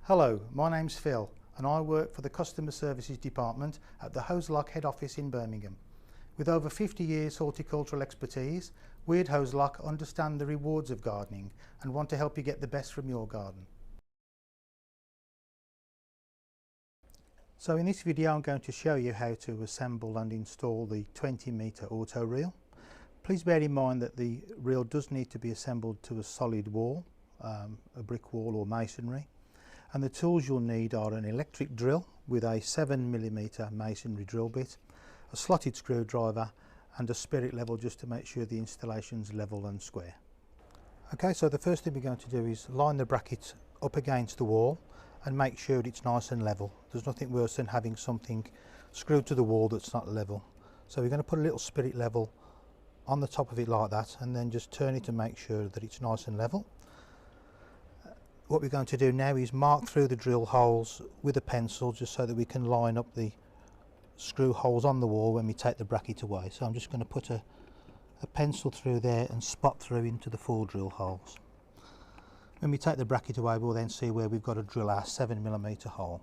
Hello, my name's Phil and I work for the Customer Services Department at the Hozelock head office in Birmingham. With over 50 years horticultural expertise, we at Hozelock understand the rewards of gardening and want to help you get the best from your garden. So in this video I'm going to show you how to assemble and install the 20-metre auto reel. Please bear in mind that the reel does need to be assembled to a solid wall, a brick wall or masonry. And the tools you'll need are an electric drill with a 7mm masonry drill bit, a slotted screwdriver and a spirit level just to make sure the installation's level and square. Okay, so the first thing we're going to do is line the bracket up against the wall and make sure it's nice and level. There's nothing worse than having something screwed to the wall that's not level. So we're going to put a little spirit level on the top of it like that and then just turn it to make sure that it's nice and level. What we're going to do now is mark through the drill holes with a pencil just so that we can line up the screw holes on the wall when we take the bracket away. So I'm just going to put a pencil through there and spot through into the 4 drill holes. When we take the bracket away, we'll then see where we've got to drill our 7mm hole.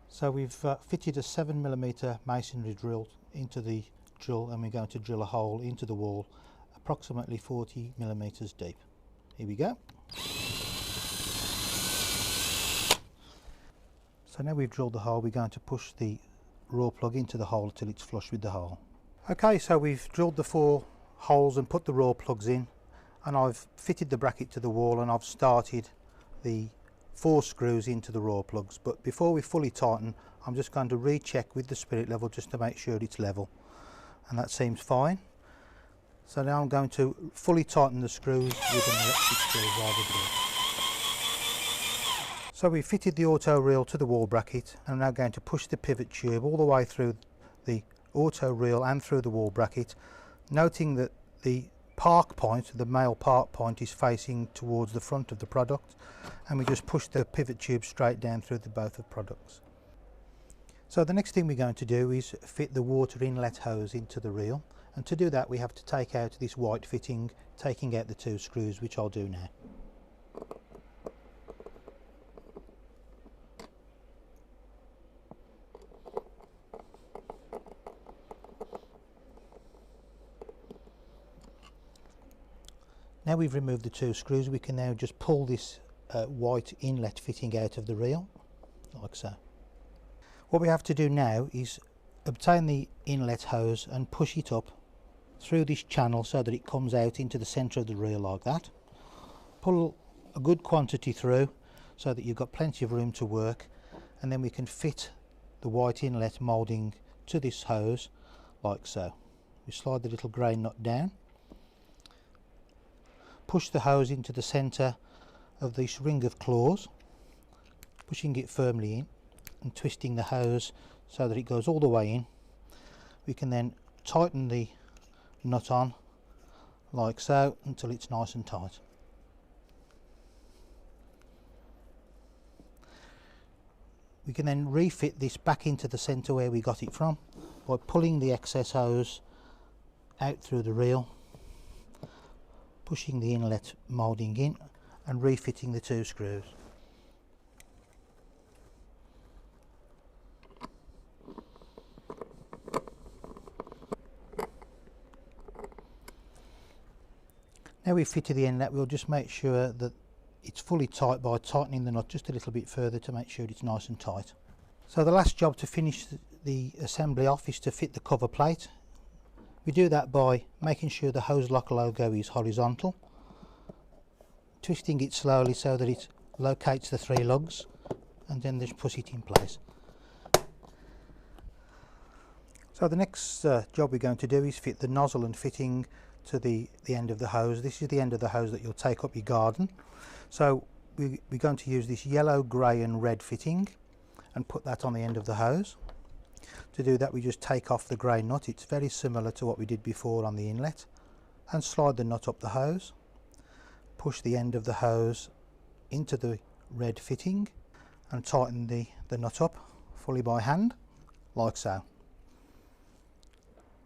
So we've fitted a 7mm masonry drill into the drill and we're going to drill a hole into the wall approximately 40mm deep. Here we go. So now we've drilled the hole, we're going to push the raw plug into the hole till it's flush with the hole. Okay, so we've drilled the 4 holes and put the raw plugs in, and I've fitted the bracket to the wall and I've started the 4 screws into the raw plugs. But before we fully tighten, I'm just going to recheck with the spirit level just to make sure it's level, and that seems fine. So now I'm going to fully tighten the screws with an electric screwdriver drill. So we've fitted the auto reel to the wall bracket and I'm now going to push the pivot tube all the way through the auto reel and through the wall bracket, noting that the park point, the male park point, is facing towards the front of the product, and we just push the pivot tube straight down through both of the products. So the next thing we're going to do is fit the water inlet hose into the reel. And to do that we have to take out this white fitting, taking out the 2 screws, which I'll do now. Now we've removed the 2 screws, we can now just pull this white inlet fitting out of the reel, like so. What we have to do now is obtain the inlet hose and push it up through this channel so that it comes out into the centre of the reel like that. Pull a good quantity through so that you've got plenty of room to work, and then we can fit the white inlet moulding to this hose like so. We slide the little grey nut down, push the hose into the centre of this ring of claws, pushing it firmly in and twisting the hose so that it goes all the way in. We can then tighten the nut on like so until it's nice and tight. We can then refit this back into the centre where we got it from by pulling the excess hose out through the reel, pushing the inlet moulding in and refitting the 2 screws. Now we've fitted the inlet, we'll just make sure that it's fully tight by tightening the nut just a little bit further to make sure it's nice and tight. So the last job to finish the assembly off is to fit the cover plate. We do that by making sure the Hozelock logo is horizontal, twisting it slowly so that it locates the 3 lugs, and then just push it in place. So the next job we're going to do is fit the nozzle and fitting to the end of the hose. This is the end of the hose that you'll take up your garden. So we're going to use this yellow, grey and red fitting and put that on the end of the hose. To do that we just take off the grey nut, it's very similar to what we did before on the inlet, and slide the nut up the hose, push the end of the hose into the red fitting and tighten the nut up fully by hand like so.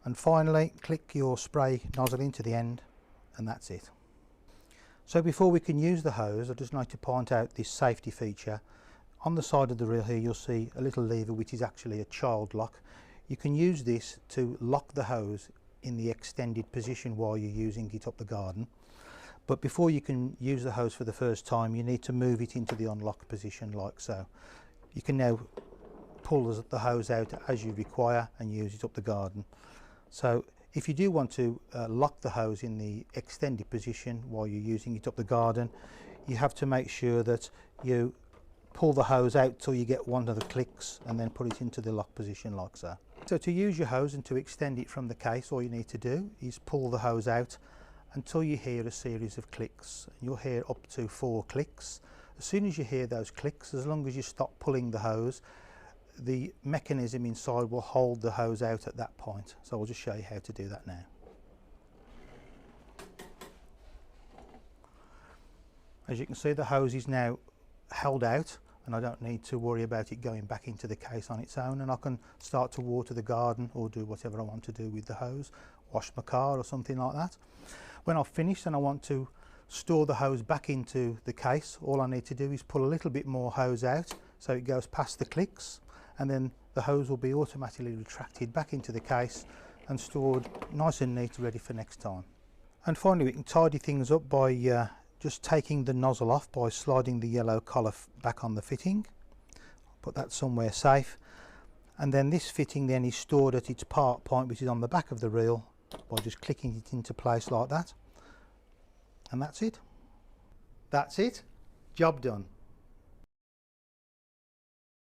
And finally click your spray nozzle into the end and that's it. So before we can use the hose, I just like to point out this safety feature. On the side of the reel here you'll see a little lever which is actually a child lock. You can use this to lock the hose in the extended position while you're using it up the garden. But before you can use the hose for the first time, you need to move it into the unlocked position like so. You can now pull the hose out as you require and use it up the garden. So if you do want to lock the hose in the extended position while you're using it up the garden, you have to make sure that you pull the hose out till you get one of the clicks and then put it into the lock position like so. So to use your hose and to extend it from the case, all you need to do is pull the hose out until you hear a series of clicks. You'll hear up to 4 clicks. As soon as you hear those clicks, as long as you stop pulling the hose, the mechanism inside will hold the hose out at that point. So I'll just show you how to do that now. As you can see, the hose is now held out and I don't need to worry about it going back into the case on its own, and I can start to water the garden or do whatever I want to do with the hose, wash my car or something like that. When I've finished and I want to store the hose back into the case, all I need to do is pull a little bit more hose out so it goes past the clicks, and then the hose will be automatically retracted back into the case and stored nice and neat, ready for next time. And finally, we can tidy things up by just taking the nozzle off by sliding the yellow collar back on the fitting. Put that somewhere safe, and then this fitting then is stored at its part point, which is on the back of the reel, by just clicking it into place like that. And that's it. That's it. Job done.